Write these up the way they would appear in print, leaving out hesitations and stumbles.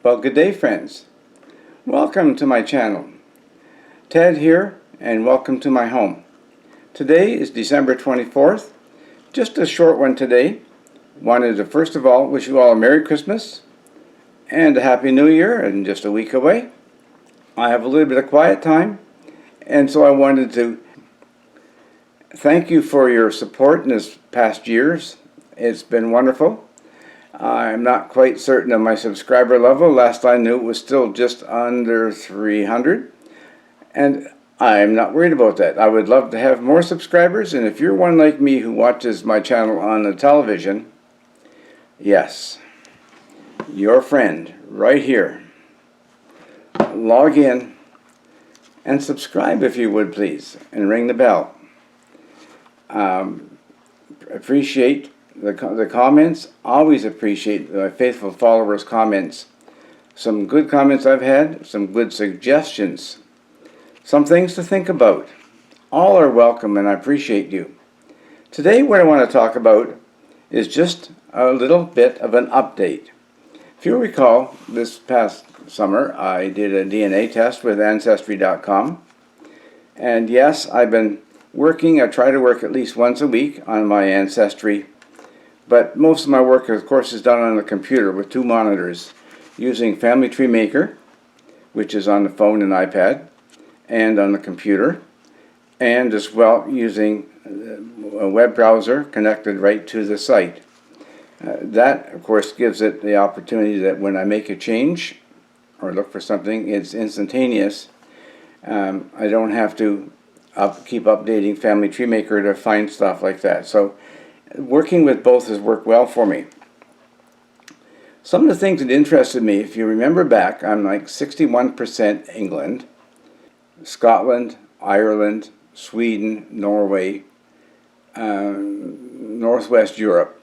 Well, good day, friends. Welcome to my channel. Ted here, and welcome to my home. Today is December 24th. Just a short one today. Wanted to first of all wish you all a Merry Christmas and a Happy New Year, and just a week away. I have a little bit of quiet time, and so I wanted to thank you for your support in this past years. It's been wonderful. I'm not quite certain of my subscriber level. Last I knew it was still just under 300, and I'm not worried about that. I would love to have more subscribers, and if you're one like me who watches my channel on the television, yes, your friend right here. Log in and subscribe if you would, please, and ring the bell. Appreciate the comments. Always appreciate my faithful followers' comments. Some good comments I've had, some good suggestions, some things to think about. All are welcome, and I appreciate you. Today what I want to talk about is just a little bit of an update. If you recall, this past summer I did a DNA test with Ancestry.com, and yes, I've been working. I try to work at least once a week on my Ancestry, but most of my work, of course, is done on the computer with two monitors, using Family Tree Maker, which is on the phone and iPad, and on the computer, and as well using a web browser connected right to the site. That, of course, gives it the opportunity that when I make a change or look for something, it's instantaneous. I don't have to keep updating Family Tree Maker to find stuff like that. So working with both has worked well for me. Some of the things that interested me, if you remember back, I'm like 61% England, Scotland, Ireland, Sweden, Norway, Northwest Europe.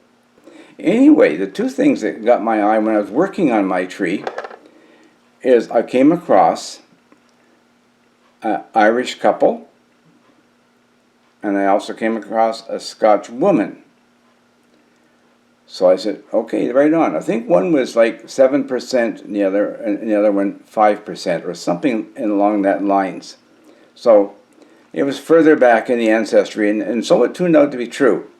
Anyway, the two things that got my eye when I was working on my tree is I came across an Irish couple, and I also came across a Scotch woman. So I said, okay, right on. I think one was like 7% and the other one 5% or something along that lines. So it was further back in the ancestry, and so it turned out to be true.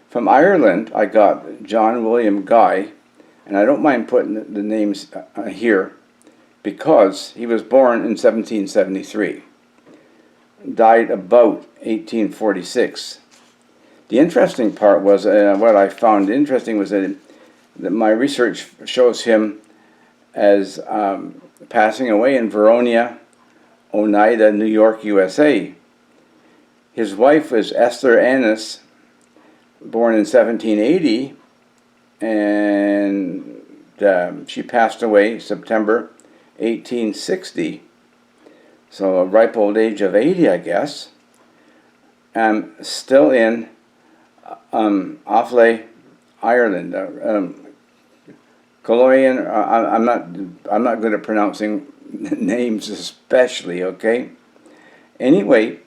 From Ireland, I got John William Guy, and I don't mind putting the names here because he was born in 1773, died about 1846. The interesting part was, what I found interesting was that my research shows him as passing away in Verona, Oneida, New York, USA. His wife was Esther Annis, born in 1780, and she passed away September 1860. So a ripe old age of 80, I guess. Still in Offaly, Ireland. Colloian. I'm not good at pronouncing names, especially. Okay. Anyway,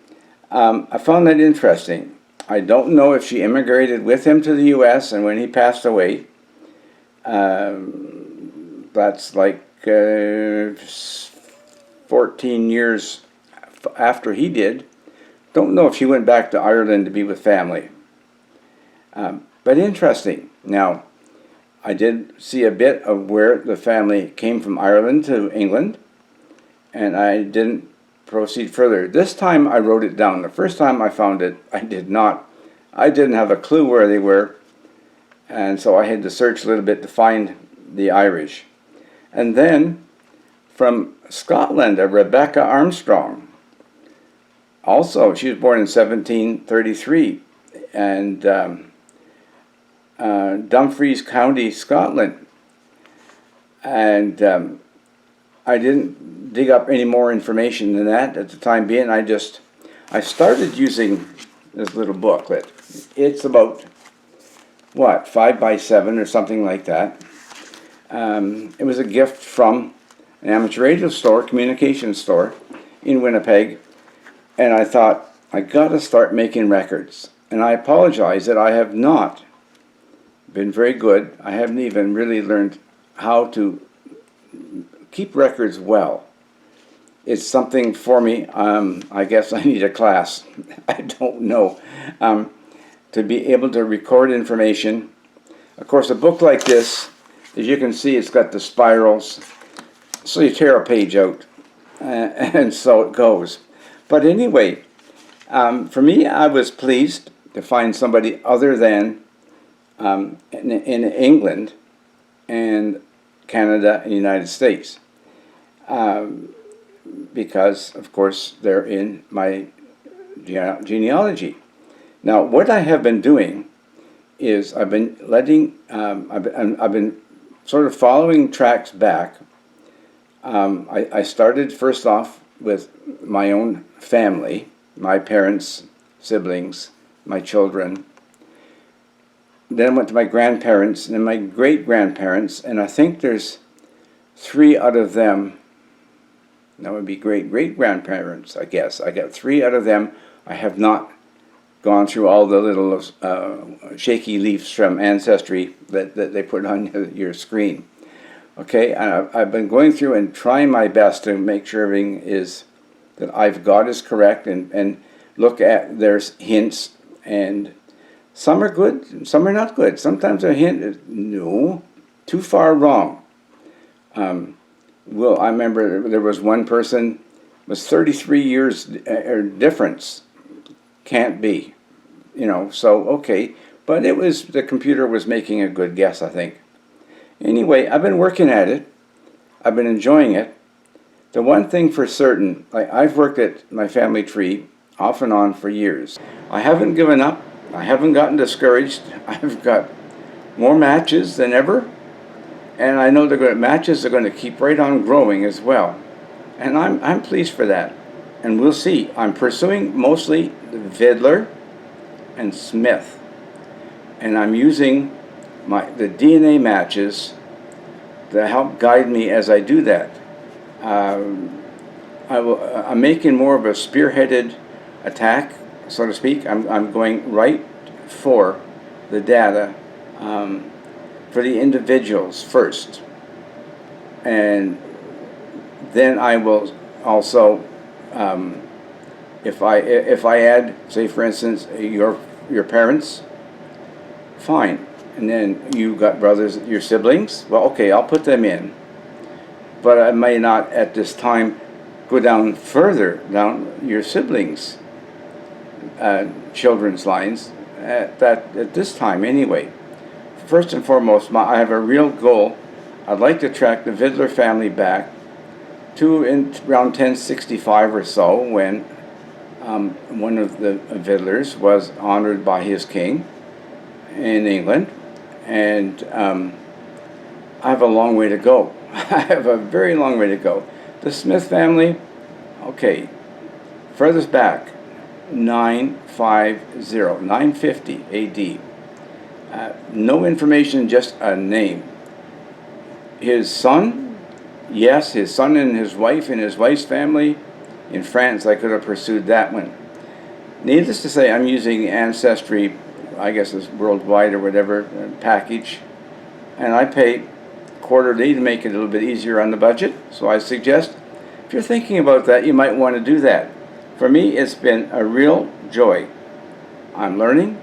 I found that interesting. I don't know if she immigrated with him to the U.S. and when he passed away. That's like 14 years after he did. Don't know if she went back to Ireland to be with family. But interesting. Now, I did see a bit of where the family came from Ireland to England, and I didn't proceed further. This time I wrote it down. The first time I found it, I did not. I didn't have a clue where they were, and so I had to search a little bit to find the Irish. And then from Scotland, a Rebecca Armstrong. Also, she was born in 1733, and Dumfries County, Scotland. And I didn't dig up any more information than that at the time being. I started using this little booklet. It's about, what, 5 by 7 or something like that. It was a gift from an amateur radio store, communication store in Winnipeg, and I thought, I gotta start making records. And I apologize that I have not been very good. I haven't even really learned how to keep records well. It's something for me. I guess I need a class. I don't know. To be able to record information. Of course, a book like this, as you can see, it's got the spirals. So you tear a page out, and so it goes. But anyway, for me, I was pleased to find somebody other than in England and Canada and the United States. Because, of course, they're in my genealogy. Now, what I have been doing is I've been I've been sort of following tracks back. I started first off with my own family, my parents, siblings, my children. Then I went to my grandparents and then my great-grandparents, and I think there's 3 out of them. That would be great-great-grandparents, I guess. I got 3 out of them. I have not gone through all the little shaky leaves from Ancestry that they put on your screen. Okay, I've been going through and trying my best to make sure everything is that I've got is correct, and look at there's hints, and some are good, some are not good. Sometimes a hint is no, too far wrong. Well, I remember there was one person was 33 years difference. Can't be, so okay, but it was, the computer was making a good guess, I think. Anyway, I've been working at it. I've been enjoying it. The one thing for certain, I've worked at my family tree off and on for years. I haven't given up. I haven't gotten discouraged. I've got more matches than ever, and I know matches are going to keep right on growing as well, and I'm pleased for that. And we'll see. I'm pursuing mostly Vidler and Smith, and I'm using the DNA matches to help guide me as I do that. I'm making more of a spearheaded attack, so to speak. I'm going right for the data for the individuals first, and then I will also. If I add, say for instance, your parents, fine, and then you got brothers, your siblings, well, okay, I'll put them in, but I may not at this time go down further down your siblings' children's lines at this time anyway. First and foremost, I have a real goal. I'd like to track the Vidler family back to around 1065 or so, when one of the Vidlers was honored by his king in England, and I have a long way to go. I have a very long way to go. The Smith family, okay, furthest back, 950 AD. No information, just a name. His son, yes, his son and his wife's family in France. I could have pursued that one. Needless to say, I'm using Ancestry, I guess it's worldwide or whatever, package, and I pay quarterly to make it a little bit easier on the budget. So I suggest, if you're thinking about that, you might want to do that. For me, it's been a real joy. I'm learning,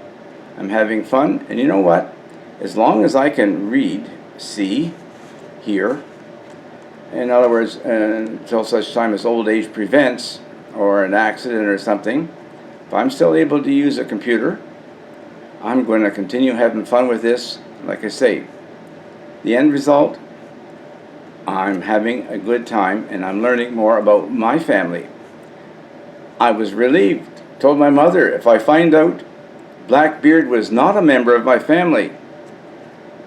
I'm having fun, and you know what? As long as I can read, see, hear, in other words, until such time as old age prevents, or an accident or something, if I'm still able to use a computer, I'm going to continue having fun with this. Like I say, the end result, I'm having a good time, and I'm learning more about my family. I was relieved. Told my mother, if I find out Blackbeard was not a member of my family,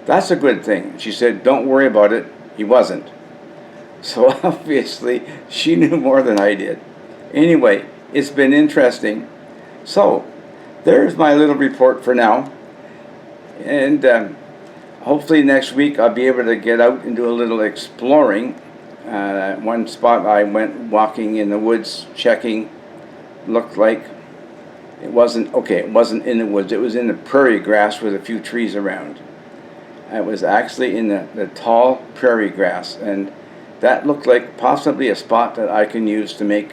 that's a good thing. She said, don't worry about it, he wasn't. So obviously, she knew more than I did. Anyway, it's been interesting. So, there's my little report for now. And hopefully next week I'll be able to get out and do a little exploring. One spot I went walking in the woods, checking, looked like it wasn't in the woods, it was in the prairie grass with a few trees around. It was actually in the tall prairie grass, and that looked like possibly a spot that I can use to make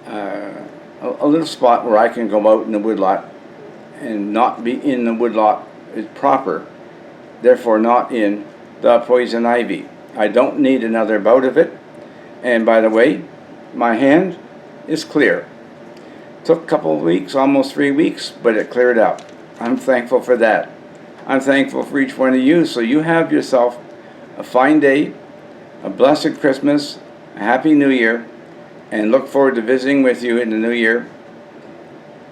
a little spot where I can go out in the woodlot and not be in the woodlot is proper, therefore not in the poison ivy. I don't need another bout of it. And by the way, my hand is clear. Took a couple of weeks, almost 3 weeks, but it cleared up. I'm thankful for that. I'm thankful for each one of you. So you have yourself a fine day, a blessed Christmas, a happy New Year, and look forward to visiting with you in the new year.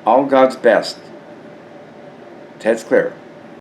All God's best. Ted's clear.